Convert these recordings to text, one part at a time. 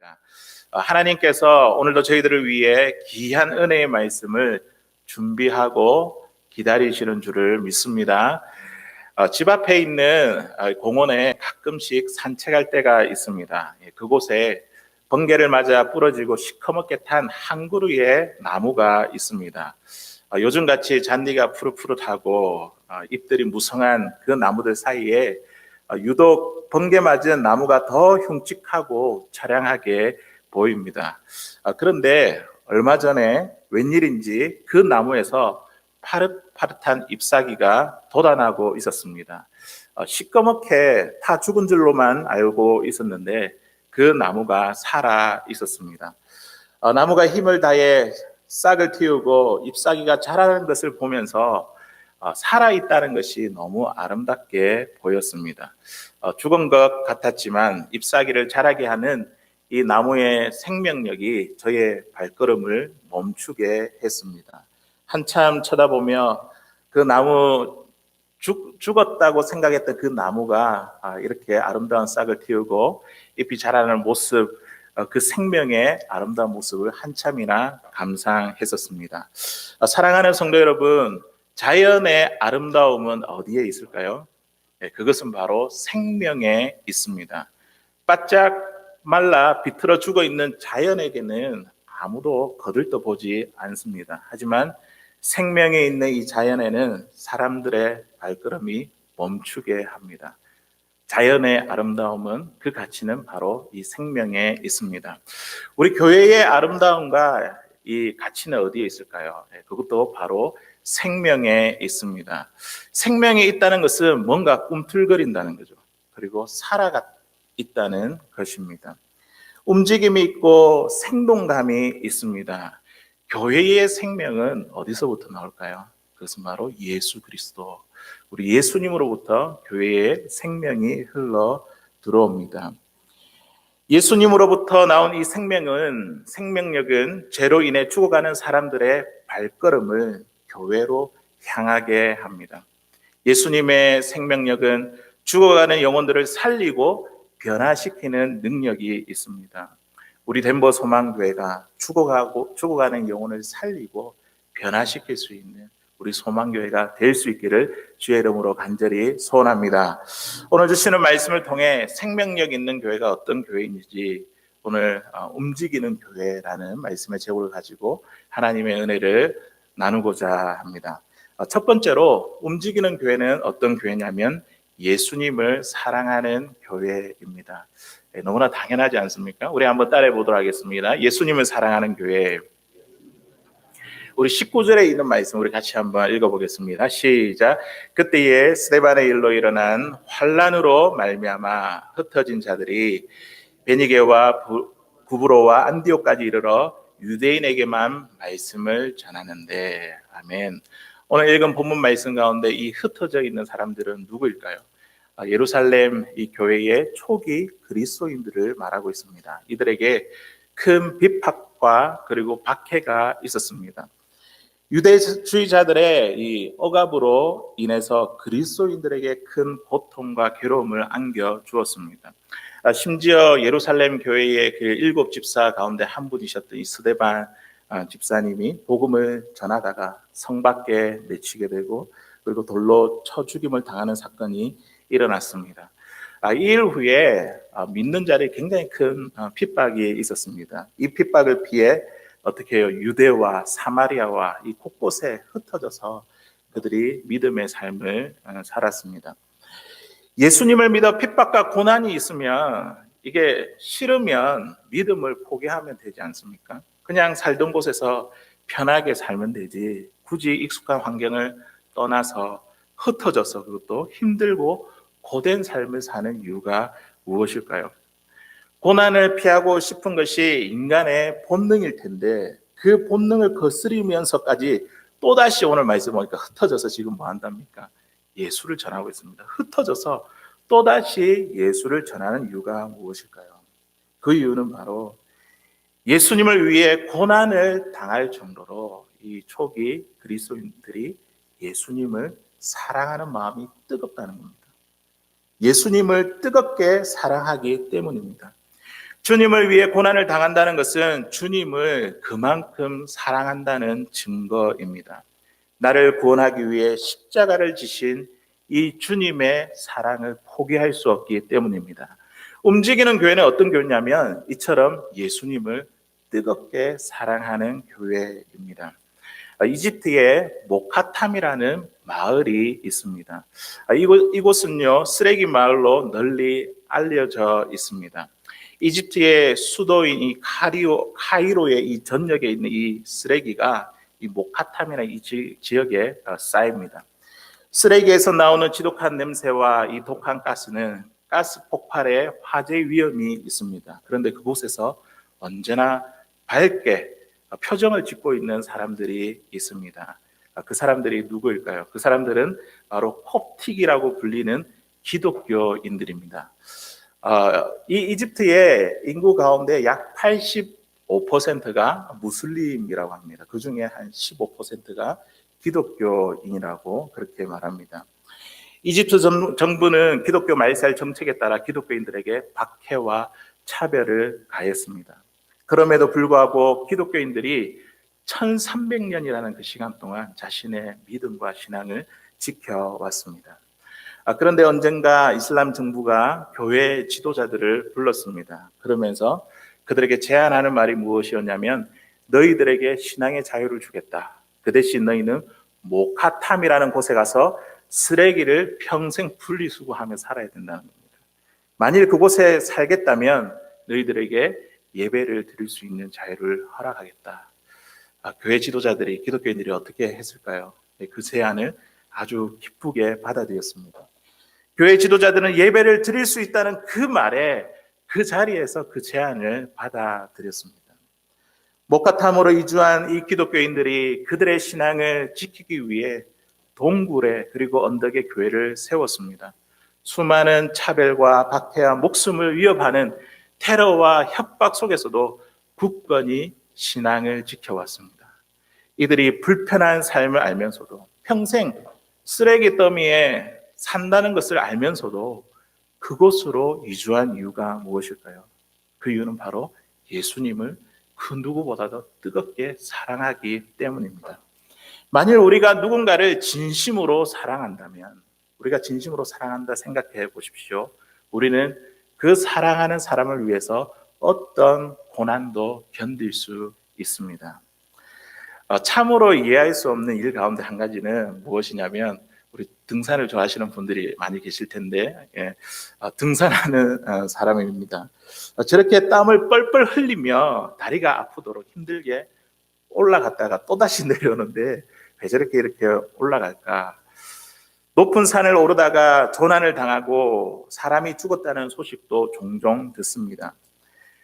있습니다. 하나님께서 오늘도 저희들을 위해 귀한 은혜의 말씀을 준비하고 기다리시는 줄을 믿습니다. 집 앞에 있는 공원에 가끔씩 산책할 때가 있습니다. 그곳에 번개를 맞아 부러지고 시커멓게 탄 한 그루의 나무가 있습니다. 요즘같이 잔디가 푸릇푸릇하고 잎들이 무성한 그 나무들 사이에 유독 번개 맞은 나무가 더 흉측하고 처량하게 보입니다. 그런데 얼마 전에 웬일인지 그 나무에서 파릇파릇한 잎사귀가 돋아나고 있었습니다. 시꺼멓게 타 죽은 줄로만 알고 있었는데 그 나무가 살아 있었습니다. 나무가 힘을 다해 싹을 틔우고 잎사귀가 자라는 것을 보면서 살아있다는 것이 너무 아름답게 보였습니다. 죽은 것 같았지만 잎사귀를 자라게 하는 이 나무의 생명력이 저의 발걸음을 멈추게 했습니다. 한참 쳐다보며 그 나무 죽었다고 생각했던 그 나무가 이렇게 아름다운 싹을 틔우고 잎이 자라는 모습, 그 생명의 아름다운 모습을 한참이나 감상했었습니다. 사랑하는 성도 여러분, 자연의 아름다움은 어디에 있을까요? 그것은 바로 생명에 있습니다. 바짝 말라 비틀어 죽어 있는 자연에게는 아무도 거들떠보지 않습니다. 하지만 생명에 있는 이 자연에는 사람들의 발걸음이 멈추게 합니다. 자연의 아름다움은, 그 가치는 바로 이 생명에 있습니다. 우리 교회의 아름다움과 이 가치는 어디에 있을까요? 그것도 바로 생명에 있습니다. 생명에 있다는 것은 뭔가 꿈틀거린다는 거죠. 그리고 살아가 있다는 것입니다. 움직임이 있고 생동감이 있습니다. 교회의 생명은 어디서부터 나올까요? 그것은 바로 예수 그리스도, 우리 예수님으로부터 교회의 생명이 흘러 들어옵니다. 예수님으로부터 나온 이 생명력은 죄로 인해 죽어가는 사람들의 발걸음을 교회로 향하게 합니다. 예수님의 생명력은 죽어가는 영혼들을 살리고 변화시키는 능력이 있습니다. 우리 덴버 소망교회가 죽어가는 영혼을 살리고 변화시킬 수 있는 우리 소망교회가 될 수 있기를 주의 이름으로 간절히 소원합니다. 오늘 주시는 말씀을 통해 생명력 있는 교회가 어떤 교회인지, 오늘 움직이는 교회라는 말씀의 제목을 가지고 하나님의 은혜를 나누고자 합니다. 첫 번째로 움직이는 교회는 어떤 교회냐면 예수님을 사랑하는 교회입니다. 너무나 당연하지 않습니까? 우리 한번 따라해 보도록 하겠습니다. 예수님을 사랑하는 교회. 우리 19절에 있는 말씀 우리 같이 한번 읽어보겠습니다. 시작. 그때에 스데반의 일로 일어난 환란으로 말미암아 흩어진 자들이 베니게와 구브로와 안디옥까지 이르러 유대인에게만 말씀을 전하는데. 아멘. 오늘 읽은 본문 말씀 가운데 이 흩어져 있는 사람들은 누구일까요? 예루살렘 이 교회의 초기 그리스도인들을 말하고 있습니다. 이들에게 큰 비박과 그리고 박해가 있었습니다. 유대주의자들의 이 억압으로 인해서 그리스도인들에게 큰 고통과 괴로움을 안겨 주었습니다. 심지어 예루살렘 교회의 그 7 집사 가운데 한 분이셨던 이 스데반 집사님이 복음을 전하다가 성 밖에 내치게 되고 그리고 돌로 쳐 죽임을 당하는 사건이 일어났습니다. 이 일 후에 믿는 자들이 굉장히 큰 핍박이 있었습니다. 이 핍박을 피해 어떻게 해요? 유대와 사마리아와 이 곳곳에 흩어져서 그들이 믿음의 삶을 살았습니다. 예수님을 믿어 핍박과 고난이 있으면 이게 싫으면 믿음을 포기하면 되지 않습니까? 그냥 살던 곳에서 편하게 살면 되지, 굳이 익숙한 환경을 떠나서 흩어져서 그것도 힘들고 고된 삶을 사는 이유가 무엇일까요? 고난을 피하고 싶은 것이 인간의 본능일 텐데 그 본능을 거스리면서까지 또다시 오늘 말씀 보니까 흩어져서 지금 뭐 한답니까? 예수를 전하고 있습니다. 흩어져서 또다시 예수를 전하는 이유가 무엇일까요? 그 이유는 바로 예수님을 위해 고난을 당할 정도로 이 초기 그리스도인들이 예수님을 사랑하는 마음이 뜨겁다는 겁니다. 예수님을 뜨겁게 사랑하기 때문입니다. 주님을 위해 고난을 당한다는 것은 주님을 그만큼 사랑한다는 증거입니다. 나를 구원하기 위해 십자가를 지신 이 주님의 사랑을 포기할 수 없기 때문입니다. 움직이는 교회는 어떤 교회냐면 이처럼 예수님을 뜨겁게 사랑하는 교회입니다. 이집트에 모카탐이라는 마을이 있습니다. 이곳은요, 쓰레기 마을로 널리 알려져 있습니다. 이집트의 수도인 이 카이로의 이 전역에 있는 이 쓰레기가 이 모카탐이라는 이 지역에 쌓입니다. 쓰레기에서 나오는 지독한 냄새와 이 독한 가스는 가스 폭발의 화재 위험이 있습니다. 그런데 그곳에서 언제나 밝게 표정을 짓고 있는 사람들이 있습니다. 그 사람들이 누구일까요? 그 사람들은 바로 콥틱이라고 불리는 기독교인들입니다. 이 이집트의 인구 가운데 약 85%가 무슬림이라고 합니다. 그 중에 한 15%가 기독교인이라고 그렇게 말합니다. 이집트 정부는 기독교 말살 정책에 따라 기독교인들에게 박해와 차별을 가했습니다. 그럼에도 불구하고 기독교인들이 1300년이라는 그 시간 동안 자신의 믿음과 신앙을 지켜왔습니다. 그런데 언젠가 이슬람 정부가 교회 지도자들을 불렀습니다. 그러면서 그들에게 제안하는 말이 무엇이었냐면 너희들에게 신앙의 자유를 주겠다. 그 대신 너희는 모카탐이라는 곳에 가서 쓰레기를 평생 분리수거하며 살아야 된다는 겁니다. 만일 그곳에 살겠다면 너희들에게 예배를 드릴 수 있는 자유를 허락하겠다. 교회 지도자들이, 기독교인들이 어떻게 했을까요? 그 제안을 아주 기쁘게 받아들였습니다. 교회 지도자들은 예배를 드릴 수 있다는 그 말에 그 자리에서 그 제안을 받아들였습니다. 모카탐으로 이주한 이 기독교인들이 그들의 신앙을 지키기 위해 동굴에 그리고 언덕에 교회를 세웠습니다. 수많은 차별과 박해와 목숨을 위협하는 테러와 협박 속에서도 굳건히 신앙을 지켜왔습니다. 이들이 불편한 삶을 알면서도 평생 쓰레기 더미에 산다는 것을 알면서도 그곳으로 이주한 이유가 무엇일까요? 그 이유는 바로 예수님을 그 누구보다도 뜨겁게 사랑하기 때문입니다. 만일 우리가 누군가를 진심으로 사랑한다면, 우리가 진심으로 사랑한다 생각해 보십시오. 우리는 그 사랑하는 사람을 위해서 어떤 고난도 견딜 수 있습니다. 참으로 이해할 수 없는 일 가운데 한 가지는 무엇이냐면 우리 등산을 좋아하시는 분들이 많이 계실 텐데 등산하는 사람입니다. 저렇게 땀을 뻘뻘 흘리며 다리가 아프도록 힘들게 올라갔다가 또다시 내려오는데 왜 저렇게 이렇게 올라갈까? 높은 산을 오르다가 조난을 당하고 사람이 죽었다는 소식도 종종 듣습니다.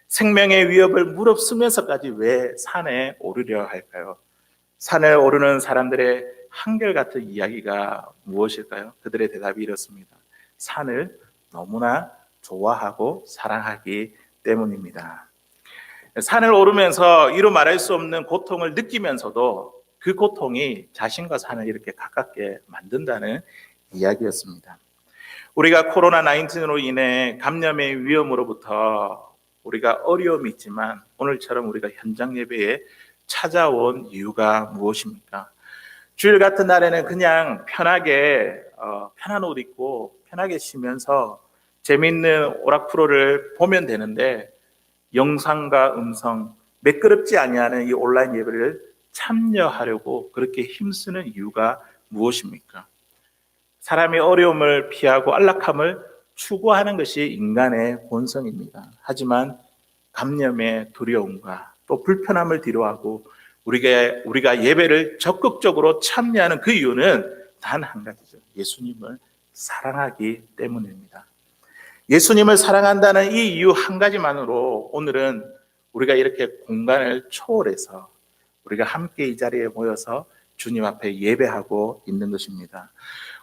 생명의 위협을 무릅쓰면서까지 왜 산에 오르려 할까요? 산을 오르는 사람들의 한결같은 이야기가 무엇일까요? 그들의 대답이 이렇습니다. 산을 너무나 좋아하고 사랑하기 때문입니다. 산을 오르면서 이루 말할 수 없는 고통을 느끼면서도 그 고통이 자신과 산을 이렇게 가깝게 만든다는 이야기였습니다. 우리가 코로나19로 인해 감염의 위험으로부터 우리가 어려움이 있지만 오늘처럼 우리가 현장 예배에 찾아온 이유가 무엇입니까? 주일 같은 날에는 그냥 편하게 편한 옷 입고 편하게 쉬면서 재미있는 오락 프로를 보면 되는데 영상과 음성, 매끄럽지 아니하는 이 온라인 예배를 참여하려고 그렇게 힘쓰는 이유가 무엇입니까? 사람의 어려움을 피하고 안락함을 추구하는 것이 인간의 본성입니다. 하지만 감염의 두려움과 또 불편함을 뒤로하고 우리가 예배를 적극적으로 참여하는 그 이유는 단 한 가지죠. 예수님을 사랑하기 때문입니다. 예수님을 사랑한다는 이 이유 한 가지만으로 오늘은 우리가 이렇게 공간을 초월해서 우리가 함께 이 자리에 모여서 주님 앞에 예배하고 있는 것입니다.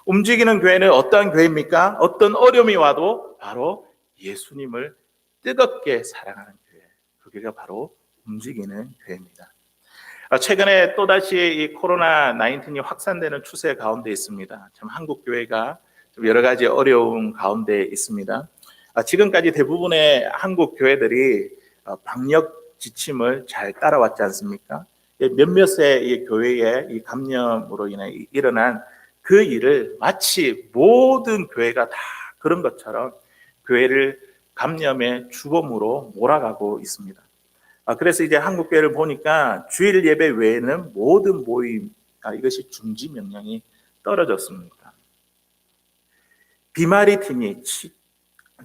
움직이는 교회는 어떠한 교회입니까? 어떤 어려움이 와도 바로 예수님을 뜨겁게 사랑하는 교회. 그 교회가 바로 움직이는 교회입니다. 최근에 또다시 이 코로나19이 확산되는 추세 가운데 있습니다. 참 한국 교회가 좀 여러 가지 어려움 가운데 있습니다. 지금까지 대부분의 한국 교회들이 방역 지침을 잘 따라왔지 않습니까? 몇몇의 이 교회의 이 감염으로 인해 일어난 그 일을 마치 모든 교회가 다 그런 것처럼 교회를 감염의 주범으로 몰아가고 있습니다. 그래서 이제 한국 교회를 보니까 주일 예배 외에는 모든 모임, 이것이 중지 명령이 떨어졌습니다. 비말이 티니,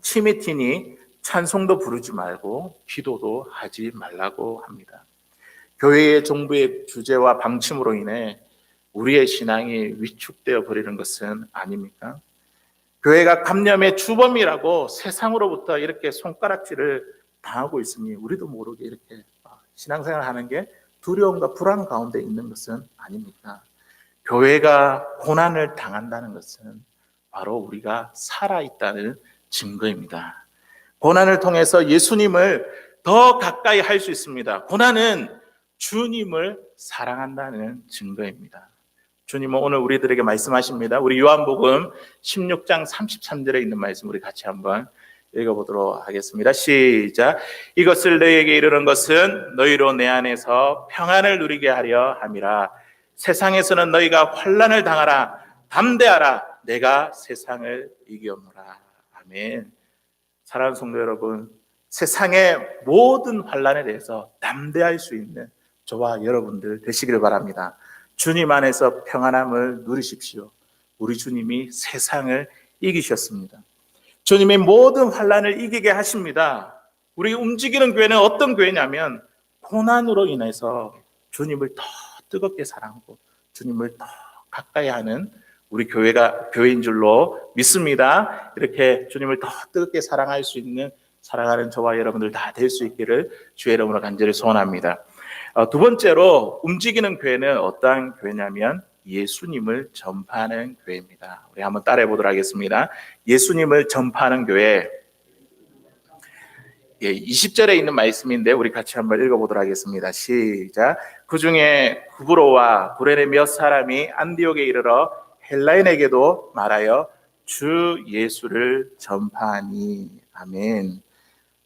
침이 티니 찬송도 부르지 말고 기도도 하지 말라고 합니다. 교회의 정부의 주제와 방침으로 인해 우리의 신앙이 위축되어 버리는 것은 아닙니까? 교회가 감염의 주범이라고 세상으로부터 이렇게 손가락질을 당하고 있으니 우리도 모르게 이렇게 신앙생활을 하는 게 두려움과 불안 가운데 있는 것은 아닙니까? 교회가 고난을 당한다는 것은 바로 우리가 살아있다는 증거입니다. 고난을 통해서 예수님을 더 가까이 할 수 있습니다. 고난은 주님을 사랑한다는 증거입니다. 주님은 오늘 우리들에게 말씀하십니다. 우리 요한복음 16장 33절에 있는 말씀 우리 같이 한번 읽어보도록 하겠습니다. 시작. 이것을 너희에게 이르는 것은 너희로 내 안에서 평안을 누리게 하려 함이라. 세상에서는 너희가 환난을 당하라. 담대하라. 내가 세상을 이겼노라. 아멘. 사랑하는 성도 여러분, 세상의 모든 환난에 대해서 담대할 수 있는 저와 여러분들 되시길 바랍니다. 주님 안에서 평안함을 누리십시오. 우리 주님이 세상을 이기셨습니다. 주님이 모든 환난을 이기게 하십니다. 우리 움직이는 교회는 어떤 교회냐면 고난으로 인해서 주님을 더 뜨겁게 사랑하고 주님을 더 가까이 하는 우리 교회가 교회인 줄로 믿습니다. 이렇게 주님을 더 뜨겁게 사랑할 수 있는 사랑하는 저와 여러분들 다 될 수 있기를 주의 이름으로 간절히 소원합니다. 두 번째로 움직이는 교회는 어떠한 교회냐면 예수님을 전파하는 교회입니다. 우리 한번 따라해 보도록 하겠습니다. 예수님을 전파하는 교회. 20절에 있는 말씀인데 우리 같이 한번 읽어보도록 하겠습니다. 시작. 그 중에 구브로와 구레네 몇 사람이 안디옥에 이르러 헬라인에게도 말하여 주 예수를 전파하니. 아멘.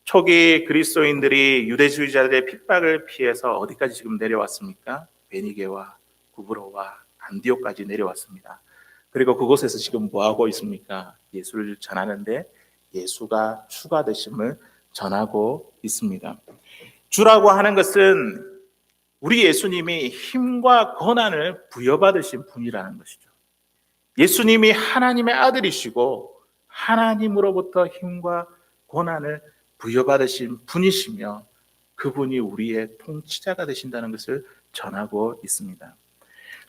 초기 그리스도인들이 유대주의자들의 핍박을 피해서 어디까지 지금 내려왔습니까? 베니게와 구브로와 안디옥까지 내려왔습니다. 그리고 그곳에서 지금 뭐하고 있습니까? 예수를 전하는데 예수가 주가 되심을 전하고 있습니다. 주라고 하는 것은 우리 예수님이 힘과 권한을 부여받으신 분이라는 것이죠. 예수님이 하나님의 아들이시고 하나님으로부터 힘과 권한을 부여받으신 분이시며 그분이 우리의 통치자가 되신다는 것을 전하고 있습니다.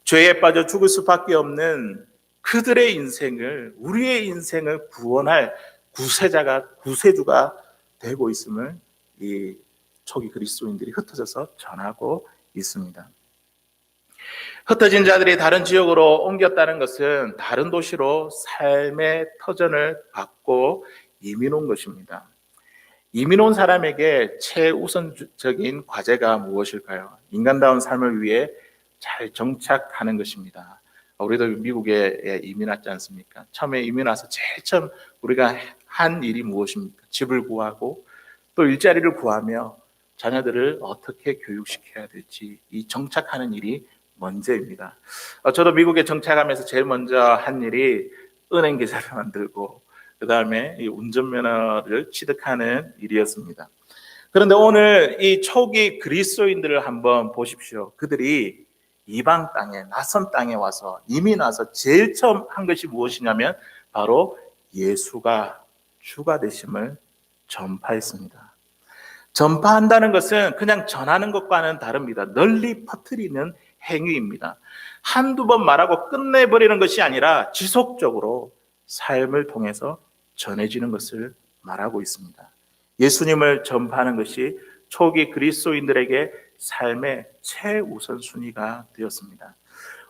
죄에 빠져 죽을 수밖에 없는 그들의 인생을, 우리의 인생을 구원할 구세주가 되고 있음을 이 초기 그리스도인들이 흩어져서 전하고 있습니다. 흩어진 자들이 다른 지역으로 옮겼다는 것은 다른 도시로 삶의 터전을 받고 이민 온 것입니다. 이민 온 사람에게 최우선적인 과제가 무엇일까요? 인간다운 삶을 위해 잘 정착하는 것입니다. 우리도 미국에 이민 왔지 않습니까? 처음에 이민 와서 제일 처음 우리가 한 일이 무엇입니까? 집을 구하고 또 일자리를 구하며 자녀들을 어떻게 교육시켜야 될지 이 정착하는 일이 먼저입니다. 저도 미국에 정착하면서 제일 먼저 한 일이 은행 계좌를 만들고 그 다음에 운전면허를 취득하는 일이었습니다. 그런데 오늘 이 초기 그리스도인들을 한번 보십시오. 그들이 이방 땅에, 낯선 땅에 와서 이민 와서 제일 처음 한 것이 무엇이냐면 바로 예수가 주가 되심을 전파했습니다. 전파한다는 것은 그냥 전하는 것과는 다릅니다. 널리 퍼뜨리는 행위입니다. 한두 번 말하고 끝내버리는 것이 아니라 지속적으로 삶을 통해서 전해지는 것을 말하고 있습니다. 예수님을 전파하는 것이 초기 그리스도인들에게 삶의 최우선순위가 되었습니다.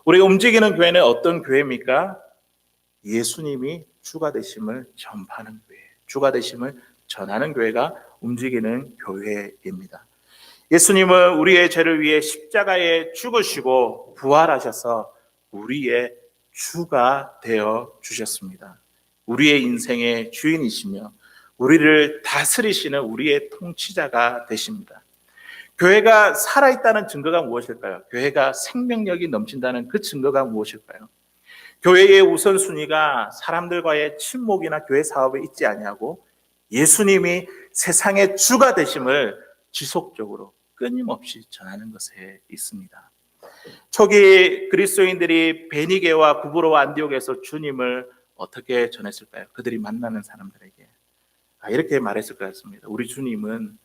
우리가 움직이는 교회는 어떤 교회입니까? 예수님이 주가 되심을 전파하는 교회, 주가 되심을 전하는 교회가 움직이는 교회입니다. 예수님은 우리의 죄를 위해 십자가에 죽으시고 부활하셔서 우리의 주가 되어 주셨습니다. 우리의 인생의 주인이시며 우리를 다스리시는 우리의 통치자가 되십니다. 교회가 살아있다는 증거가 무엇일까요? 교회가 생명력이 넘친다는 그 증거가 무엇일까요? 교회의 우선순위가 사람들과의 친목이나 교회 사업에 있지 아니하고 예수님이 세상의 주가 되심을 지속적으로 끊임없이 전하는 것에 있습니다. 초기 그리스도인들이 베니게와 구브로와 안디옥에서 주님을 어떻게 전했을까요? 그들이 만나는 사람들에게 이렇게 말했을 것 같습니다. 우리 주님은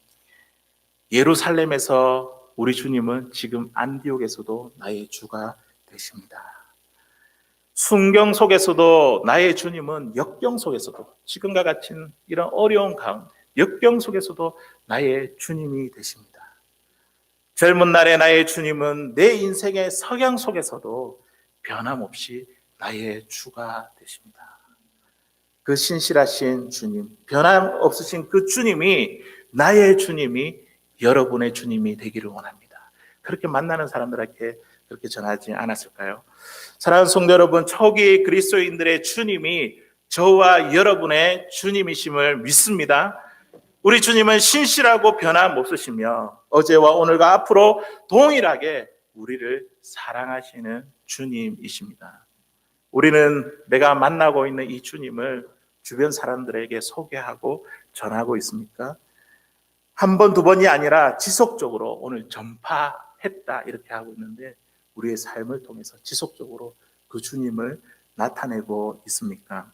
예루살렘에서, 우리 주님은 지금 안디옥에서도 나의 주가 되십니다. 순경 속에서도 나의 주님은 역경 속에서도, 지금과 같은 이런 어려운 가운데 역경 속에서도 나의 주님이 되십니다. 젊은 날의 나의 주님은 내 인생의 석양 속에서도 변함없이 나의 주가 되십니다. 그 신실하신 주님, 변함없으신 그 주님이, 나의 주님이 여러분의 주님이 되기를 원합니다. 그렇게 만나는 사람들에게 그렇게 전하지 않았을까요? 사랑하는 성도 여러분, 초기 그리스도인들의 주님이 저와 여러분의 주님이심을 믿습니다. 우리 주님은 신실하고 변함없으시며 어제와 오늘과 앞으로 동일하게 우리를 사랑하시는 주님이십니다. 우리는 내가 만나고 있는 이 주님을 주변 사람들에게 소개하고 전하고 있습니까? 한 번, 두 번이 아니라 지속적으로 오늘 전파했다 이렇게 하고 있는데 우리의 삶을 통해서 지속적으로 그 주님을 나타내고 있습니까?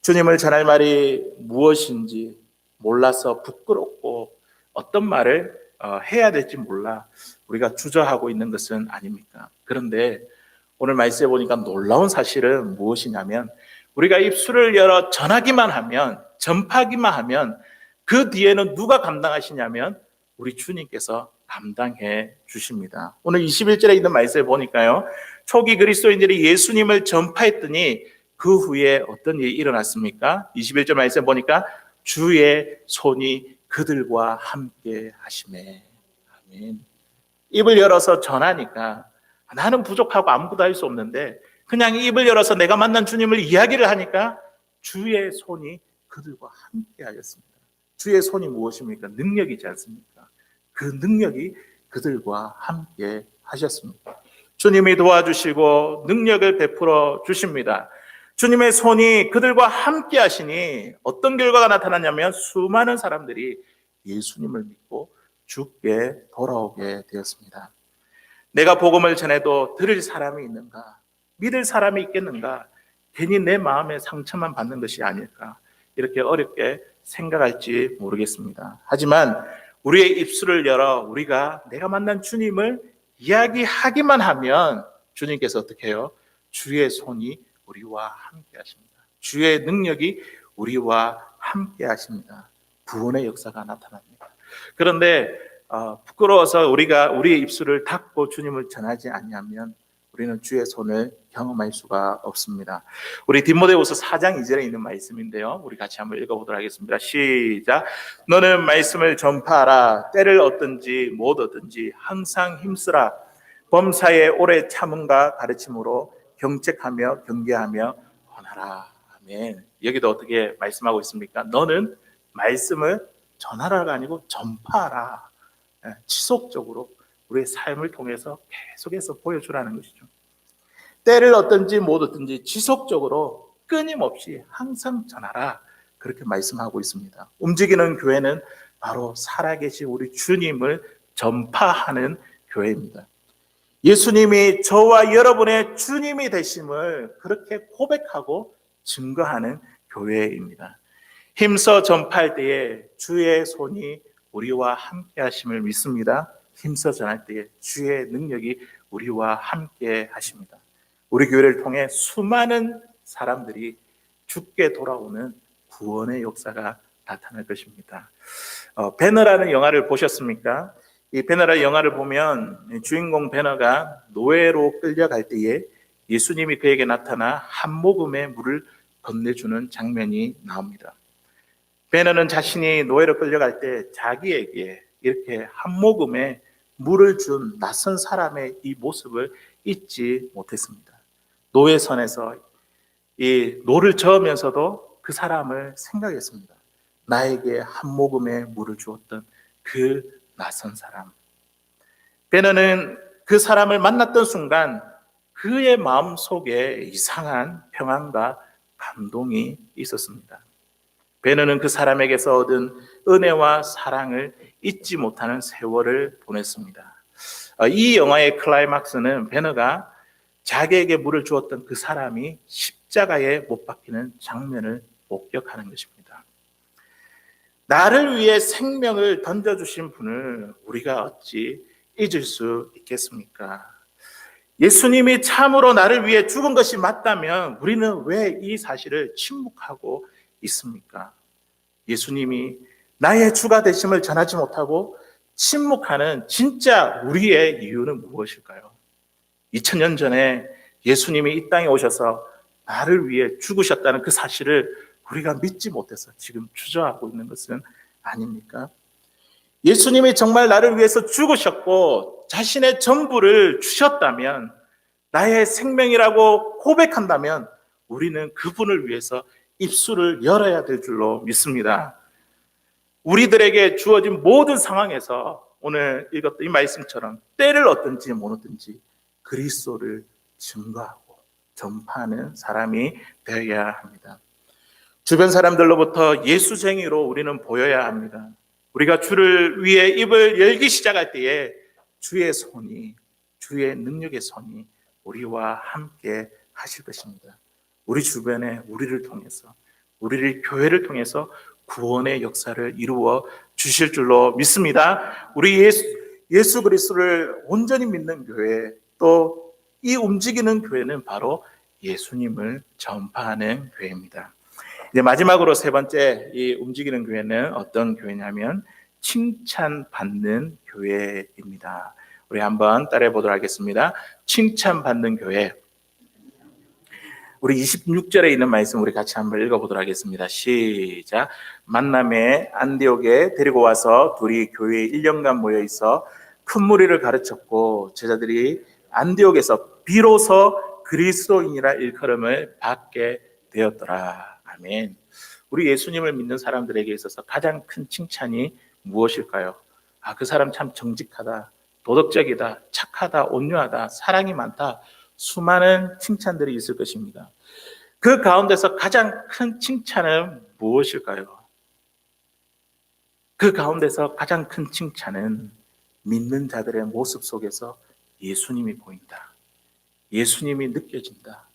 주님을 전할 말이 무엇인지 몰라서 부끄럽고 어떤 말을 해야 될지 몰라 우리가 주저하고 있는 것은 아닙니까? 그런데 오늘 말씀해 보니까 놀라운 사실은 무엇이냐면 우리가 입술을 열어 전하기만 하면, 전파하기만 하면 그 뒤에는 누가 감당하시냐면 우리 주님께서 감당해 주십니다. 오늘 21절에 있는 말씀을 보니까요, 초기 그리스도인들이 예수님을 전파했더니 그 후에 어떤 일이 일어났습니까? 21절 말씀을 보니까 주의 손이 그들과 함께 하시매. 아멘. 입을 열어서 전하니까 나는 부족하고 아무것도 할 수 없는데 그냥 입을 열어서 내가 만난 주님을 이야기를 하니까 주의 손이 그들과 함께 하였습니다. 주의 손이 무엇입니까? 능력이지 않습니까? 그 능력이 그들과 함께 하셨습니다. 주님이 도와주시고 능력을 베풀어 주십니다. 주님의 손이 그들과 함께 하시니 어떤 결과가 나타났냐면 수많은 사람들이 예수님을 믿고 주께 돌아오게 되었습니다. 내가 복음을 전해도 들을 사람이 있는가? 믿을 사람이 있겠는가? 괜히 내 마음에 상처만 받는 것이 아닐까? 이렇게 어렵게 생각할지 모르겠습니다. 하지만 우리의 입술을 열어 우리가 내가 만난 주님을 이야기하기만 하면 주님께서 어떻게 해요? 주의 손이 우리와 함께 하십니다. 주의 능력이 우리와 함께 하십니다. 구원의 역사가 나타납니다. 그런데 부끄러워서 우리가 우리의 입술을 닫고 주님을 전하지 않냐면 우리는 주의 손을 경험할 수가 없습니다. 우리 디모데후서 4장 2절에 있는 말씀인데요. 우리 같이 한번 읽어보도록 하겠습니다. 시작. 너는 말씀을 전파하라. 때를 얻든지 못 얻든지 항상 힘쓰라. 범사에 오래 참음과 가르침으로 경책하며 경계하며 권하라. 아멘. 여기도 어떻게 말씀하고 있습니까? 너는 말씀을 전하라가 아니고 전파하라. 지속적으로 우리의 삶을 통해서 계속해서 보여주라는 것이죠. 때를 얻든지 못 얻든지 지속적으로 끊임없이 항상 전하라. 그렇게 말씀하고 있습니다. 움직이는 교회는 바로 살아계신 우리 주님을 전파하는 교회입니다. 예수님이 저와 여러분의 주님이 되심을 그렇게 고백하고 증거하는 교회입니다. 힘써 전파할 때에 주의 손이 우리와 함께 하심을 믿습니다. 힘써 전할 때에 주의 능력이 우리와 함께 하십니다. 우리 교회를 통해 수많은 사람들이 주께 돌아오는 구원의 역사가 나타날 것입니다. 배너라는 영화를 보셨습니까? 이 배너라는 영화를 보면 주인공 배너가 노예로 끌려갈 때에 예수님이 그에게 나타나 한 모금의 물을 건네주는 장면이 나옵니다. 배너는 자신이 노예로 끌려갈 때 자기에게 이렇게 한 모금의 물을 준 낯선 사람의 이 모습을 잊지 못했습니다. 노예선에서 이 노를 저으면서도 그 사람을 생각했습니다. 나에게 한 모금의 물을 주었던 그 낯선 사람. 베너는 그 사람을 만났던 순간 그의 마음속에 이상한 평안과 감동이 있었습니다. 베너는 그 사람에게서 얻은 은혜와 사랑을 잊지 못하는 세월을 보냈습니다. 이 영화의 클라이막스는 베너가 자기에게 물을 주었던 그 사람이 십자가에 못 박히는 장면을 목격하는 것입니다. 나를 위해 생명을 던져주신 분을 우리가 어찌 잊을 수 있겠습니까? 예수님이 참으로 나를 위해 죽은 것이 맞다면 우리는 왜 이 사실을 침묵하고 있습니까? 예수님이 나의 주가 되심을 전하지 못하고 침묵하는 진짜 우리의 이유는 무엇일까요? 2000년 전에 예수님이 이 땅에 오셔서 나를 위해 죽으셨다는 그 사실을 우리가 믿지 못해서 지금 주저하고 있는 것은 아닙니까? 예수님이 정말 나를 위해서 죽으셨고 자신의 전부를 주셨다면, 나의 생명이라고 고백한다면 우리는 그분을 위해서 입술을 열어야 될 줄로 믿습니다. 우리들에게 주어진 모든 상황에서 오늘 읽었던 이 말씀처럼 때를 얻든지 못 얻든지 그리스도를 증거하고 전파하는 사람이 되어야 합니다. 주변 사람들로부터 예수쟁이로 우리는 보여야 합니다. 우리가 주를 위해 입을 열기 시작할 때에 주의 손이, 주의 능력의 손이 우리와 함께 하실 것입니다. 우리 주변에 우리를 통해서, 우리를 교회를 통해서 구원의 역사를 이루어 주실 줄로 믿습니다. 우리 예수 그리스도를 온전히 믿는 교회, 또 이 움직이는 교회는 바로 예수님을 전파하는 교회입니다. 이제 마지막으로 세 번째, 이 움직이는 교회는 어떤 교회냐면 칭찬받는 교회입니다. 우리 한번 따라해 보도록 하겠습니다. 칭찬받는 교회. 우리 26절에 있는 말씀 우리 같이 한번 읽어보도록 하겠습니다. 시작. 만남에 안디옥에 데리고 와서 둘이 교회에 1년간 모여 있어 큰 무리를 가르쳤고 제자들이 안디옥에서 비로소 그리스도인이라 일컬음을 받게 되었더라. 아멘. 우리 예수님을 믿는 사람들에게 있어서 가장 큰 칭찬이 무엇일까요? 그 사람 참 정직하다, 도덕적이다, 착하다, 온유하다, 사랑이 많다, 수많은 칭찬들이 있을 것입니다. 그 가운데서 가장 큰 칭찬은 무엇일까요? 그 가운데서 가장 큰 칭찬은 믿는 자들의 모습 속에서 예수님이 보인다, 예수님이 느껴진다,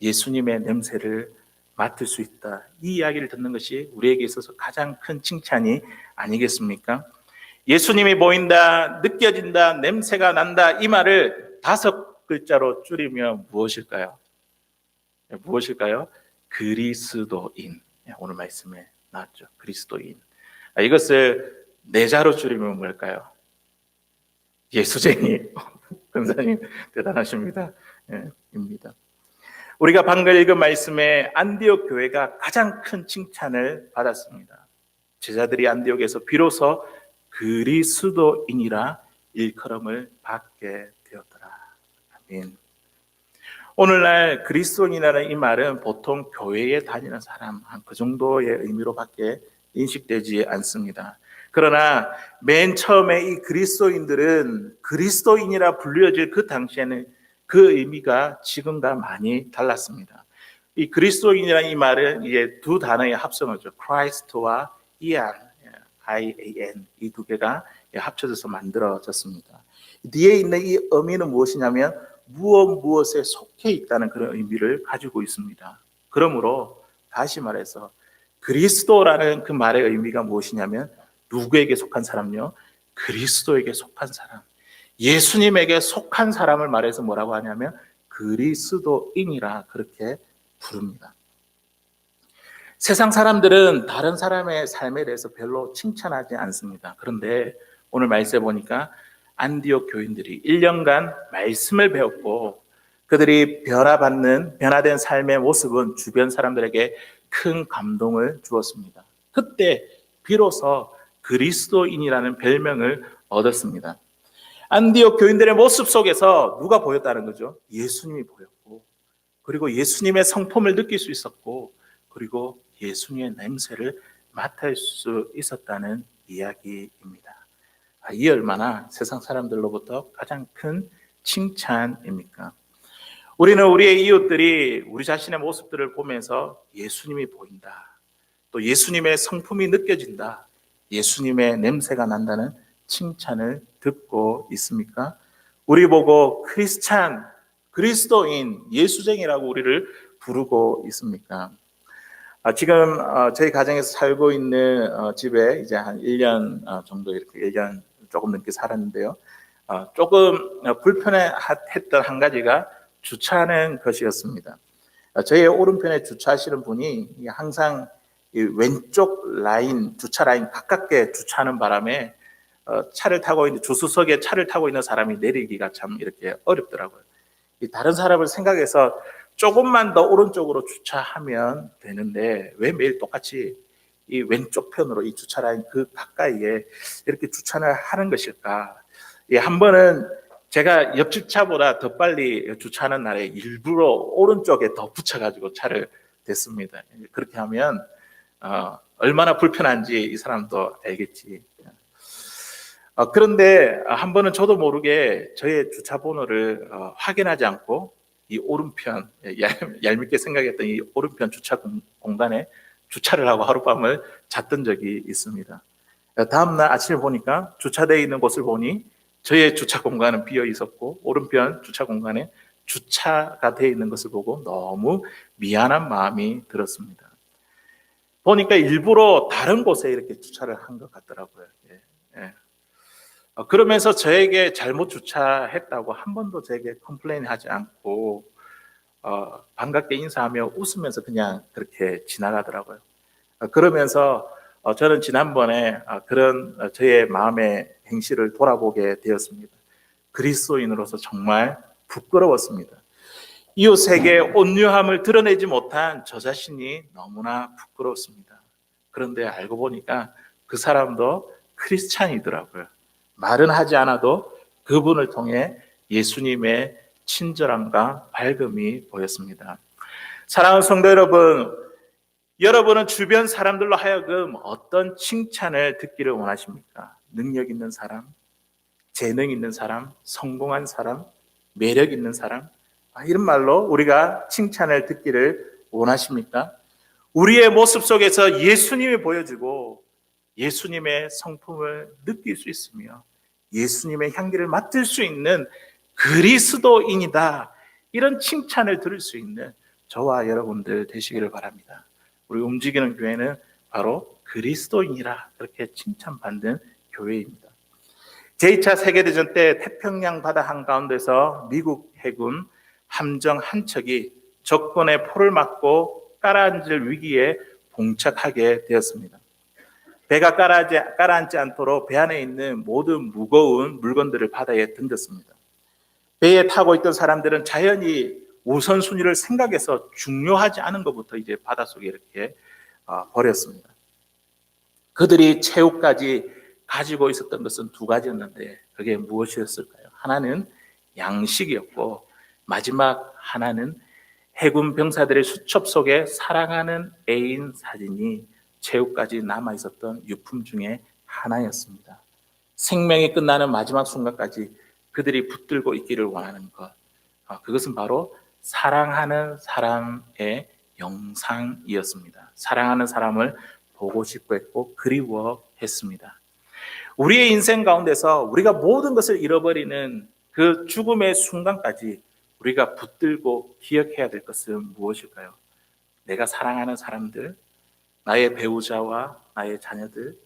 예수님의 냄새를 맡을 수 있다, 이 이야기를 듣는 것이 우리에게 있어서 가장 큰 칭찬이 아니겠습니까? 예수님이 보인다, 느껴진다, 냄새가 난다, 이 말을 5글자로 줄이면 무엇일까요? 무엇일까요? 그리스도인. 오늘 말씀에 나왔죠. 그리스도인. 이것을 4자로 줄이면 뭘까요? 예수쟁이. 권사님 대단하십니다. 입니다. 우리가 방금 읽은 말씀에 안디옥 교회가 가장 큰 칭찬을 받았습니다. 제자들이 안디옥에서 비로소 그리스도인이라 일컬음을 받게 되었더라. 아멘. 오늘날 그리스도인이라는 이 말은 보통 교회에 다니는 사람 그 정도의 의미로밖에 인식되지 않습니다. 그러나 맨 처음에 이 그리스도인들은 그리스도인이라 불려질 그 당시에는 그 의미가 지금과 많이 달랐습니다. 이 그리스도인이라는 이 말은 이제 두 단어의 합성어죠. 크라이스트와 이안, IAN, 이 두 개가 합쳐져서 만들어졌습니다. 뒤에 있는 이 의미는 무엇이냐면 무엇에 속해 있다는 그런 의미를 가지고 있습니다. 그러므로 다시 말해서 그리스도라는 그 말의 의미가 무엇이냐면 누구에게 속한 사람요? 그리스도에게 속한 사람, 예수님에게 속한 사람을 말해서 뭐라고 하냐면 그리스도인이라 그렇게 부릅니다. 세상 사람들은 다른 사람의 삶에 대해서 별로 칭찬하지 않습니다. 그런데 오늘 말씀에 보니까 안디옥 교인들이 1년간 말씀을 배웠고 그들이 변화된 삶의 모습은 주변 사람들에게 큰 감동을 주었습니다. 그때 비로소 그리스도인이라는 별명을 얻었습니다. 안디옥 교인들의 모습 속에서 누가 보였다는 거죠? 예수님이 보였고, 그리고 예수님의 성품을 느낄 수 있었고, 그리고 예수님의 냄새를 맡을 수 있었다는 이야기입니다. 이 얼마나 세상 사람들로부터 가장 큰 칭찬입니까? 우리는 우리의 이웃들이 우리 자신의 모습들을 보면서 예수님이 보인다, 또 예수님의 성품이 느껴진다, 예수님의 냄새가 난다는 칭찬을 듣고 있습니까? 우리 보고 크리스찬, 그리스도인, 예수쟁이라고 우리를 부르고 있습니까? 지금 저희 가정에서 살고 있는 집에 이제 한 1년 정도, 이렇게 1년 조금 넘게 살았는데요. 조금 불편했던 한 가지가 주차하는 것이었습니다. 저희 오른편에 주차하시는 분이 항상 이 왼쪽 라인, 주차 라인 가깝게 주차하는 바람에 차를 타고 있는, 조수석에 차를 타고 있는 사람이 내리기가 참 이렇게 어렵더라고요. 다른 사람을 생각해서 조금만 더 오른쪽으로 주차하면 되는데 왜 매일 똑같이 이 왼쪽 편으로 이 주차 라인 그 가까이에 이렇게 주차를 하는 것일까? 한 번은 제가 옆집 차보다 더 빨리 주차하는 날에 일부러 오른쪽에 더 붙여가지고 차를 댔습니다. 그렇게 하면 얼마나 불편한지 이 사람도 알겠지. 그런데 한 번은 저도 모르게 저의 주차 번호를 확인하지 않고 이 오른편, 얄밉게 생각했던 이 오른편 주차 공간에 주차를 하고 하룻밤을 잤던 적이 있습니다. 다음날 아침에 보니까 주차되어 있는 곳을 보니 저의 주차 공간은 비어 있었고 오른편 주차 공간에 주차가 되어 있는 것을 보고 너무 미안한 마음이 들었습니다. 보니까 일부러 다른 곳에 이렇게 주차를 한 것 같더라고요. 그러면서 저에게 잘못 주차했다고 한 번도 저에게 컴플레인하지 않고 반갑게 인사하며 웃으면서 그냥 그렇게 지나가더라고요. 그러면서 저는 지난번에 그런 저의 마음의 행실을 돌아보게 되었습니다. 그리스도인으로서 정말 부끄러웠습니다. 이웃에게 온유함을 드러내지 못한 저 자신이 너무나 부끄러웠습니다. 그런데 알고 보니까 그 사람도 크리스찬이더라고요. 말은 하지 않아도 그분을 통해 예수님의 친절함과 밝음이 보였습니다. 사랑하는 성도 여러분, 여러분은 주변 사람들로 하여금 어떤 칭찬을 듣기를 원하십니까? 능력 있는 사람, 재능 있는 사람, 성공한 사람, 매력 있는 사람, 이런 말로 우리가 칭찬을 듣기를 원하십니까? 우리의 모습 속에서 예수님이 보여지고 예수님의 성품을 느낄 수 있으며 예수님의 향기를 맡을 수 있는 그리스도인이다, 이런 칭찬을 들을 수 있는 저와 여러분들 되시기를 바랍니다. 우리 움직이는 교회는 바로 그리스도인이라 그렇게 칭찬받는 교회입니다. 제2차 세계대전 때 태평양 바다 한가운데서 미국 해군 함정 한 척이 적군의 포를 맞고 가라앉을 위기에 봉착하게 되었습니다. 배가 가라앉지 않도록 배 안에 있는 모든 무거운 물건들을 바다에 던졌습니다. 배에 타고 있던 사람들은 자연히 우선순위를 생각해서 중요하지 않은 것부터 이제 바닷속에 이렇게 버렸습니다. 그들이 최후까지 가지고 있었던 것은 두 가지였는데 그게 무엇이었을까요? 하나는 양식이었고 마지막 하나는 해군 병사들의 수첩 속에 사랑하는 애인 사진이 최후까지 남아 있었던 유품 중에 하나였습니다. 생명이 끝나는 마지막 순간까지 그들이 붙들고 있기를 원하는 것, 그것은 바로 사랑하는 사람의 영상이었습니다. 사랑하는 사람을 보고 싶어 했고 그리워했습니다. 우리의 인생 가운데서 우리가 모든 것을 잃어버리는 그 죽음의 순간까지 우리가 붙들고 기억해야 될 것은 무엇일까요? 내가 사랑하는 사람들, 나의 배우자와 나의 자녀들,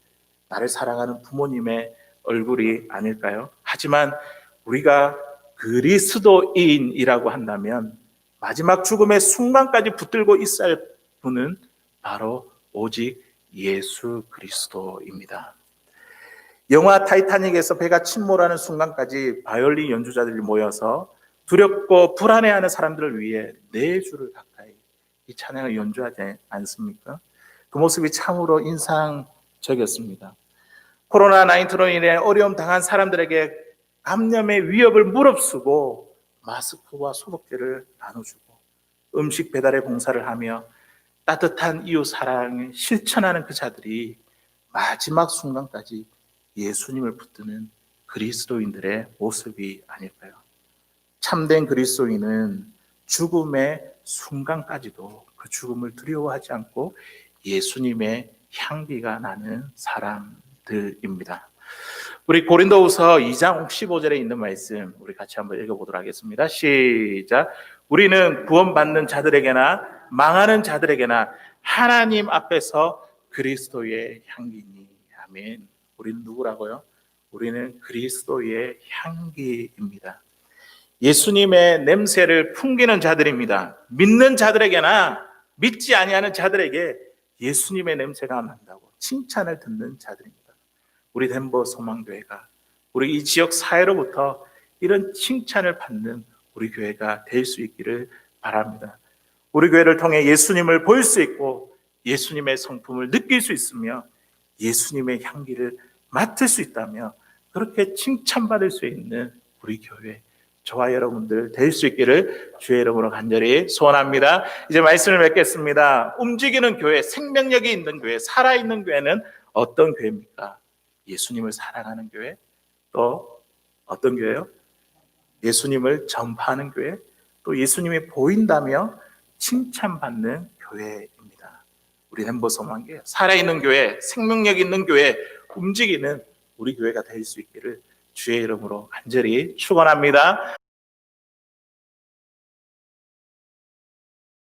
나를 사랑하는 부모님의 얼굴이 아닐까요? 하지만 우리가 그리스도인이라고 한다면 마지막 죽음의 순간까지 붙들고 있어야 할 분은 바로 오직 예수 그리스도입니다. 영화 타이타닉에서 배가 침몰하는 순간까지 바이올린 연주자들이 모여서 두렵고 불안해하는 사람들을 위해 4주를 가까이 이 찬양을 연주하지 않습니까? 그 모습이 참으로 인상적이었습니다. 코로나19로 인해 어려움 당한 사람들에게 감염의 위협을 무릅쓰고 마스크와 소독제를 나눠주고 음식 배달의 봉사를 하며 따뜻한 이웃 사랑을 실천하는 그 자들이 마지막 순간까지 예수님을 붙드는 그리스도인들의 모습이 아닐까요? 참된 그리스도인은 죽음의 순간까지도 그 죽음을 두려워하지 않고 예수님의 향기가 나는 사람들입니다. 우리 고린도후서 2장 15절에 있는 말씀 우리 같이 한번 읽어보도록 하겠습니다. 시작. 우리는 구원받는 자들에게나 망하는 자들에게나 하나님 앞에서 그리스도의 향기니. 아멘. 우리는 누구라고요? 우리는 그리스도의 향기입니다. 예수님의 냄새를 풍기는 자들입니다. 믿는 자들에게나 믿지 아니하는 자들에게 예수님의 냄새가 난다고 칭찬을 듣는 자들입니다. 우리 덴버 소망교회가 우리 이 지역 사회로부터 이런 칭찬을 받는 우리 교회가 될 수 있기를 바랍니다. 우리 교회를 통해 예수님을 볼 수 있고 예수님의 성품을 느낄 수 있으며 예수님의 향기를 맡을 수 있다며 그렇게 칭찬받을 수 있는 우리 교회, 저와 여러분들 될 수 있기를 주의 이름으로 간절히 소원합니다. 이제 말씀을 맺겠습니다. 움직이는 교회, 생명력이 있는 교회, 살아있는 교회는 어떤 교회입니까? 예수님을 사랑하는 교회, 또 어떤 교회요? 예수님을 전파하는 교회, 또 예수님이 보인다며 칭찬받는 교회입니다. 우리 덴버 소망교회, 살아있는 교회, 생명력 있는 교회, 움직이는 우리 교회가 될 수 있기를 주의 이름으로 간절히 축원합니다.